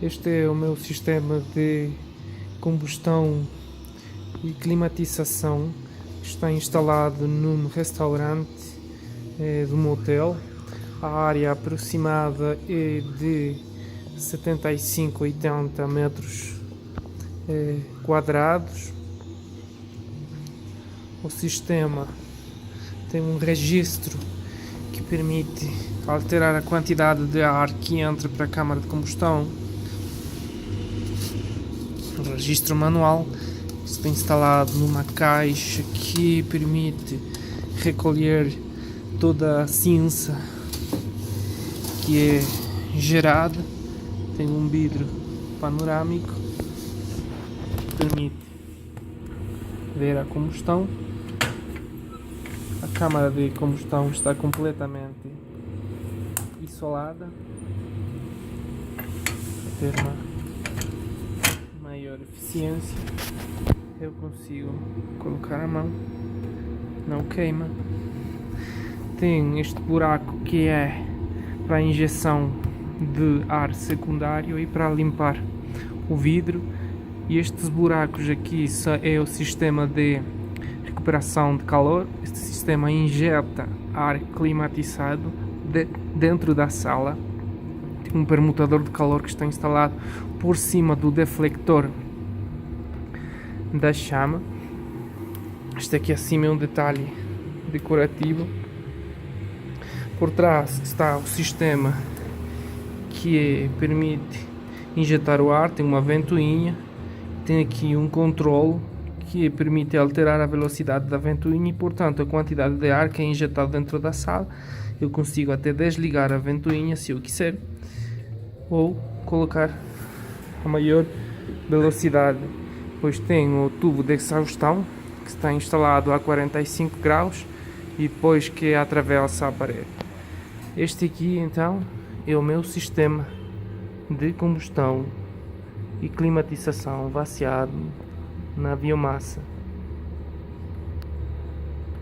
Este é o meu sistema de combustão e climatização que está instalado num restaurante do motel. A área aproximada é de 75 a 80 metros quadrados. O sistema tem um registro que permite alterar a quantidade de ar que entra para a câmara de combustão. Um registro manual está instalado numa caixa que permite recolher toda a cinza que é gerada. Tem um vidro panorâmico que permite ver a combustão. A câmara de combustão está completamente isolada para ter uma maior eficiência. Eu consigo colocar a mão, não queima. Tem este buraco que é para a injeção de ar secundário e para limpar o vidro. E estes buracos aqui é o sistema de recuperação de calor. Este sistema injeta ar climatizado dentro da sala. Tem um permutador de calor que está instalado por cima do deflector da chama. Este aqui acima é um detalhe decorativo. Por trás está o sistema que permite injetar o ar. Tem uma ventoinha. Tem aqui um controle que permite alterar a velocidade da ventoinha e, portanto, a quantidade de ar que é injetado dentro da sala. Eu consigo até desligar a ventoinha se eu quiser, ou colocar a maior velocidade. Depois tem o tubo de exaustão que está instalado a 45 graus e depois que atravessa a parede. Este aqui então é o meu sistema de combustão e climatização baseado na biomassa.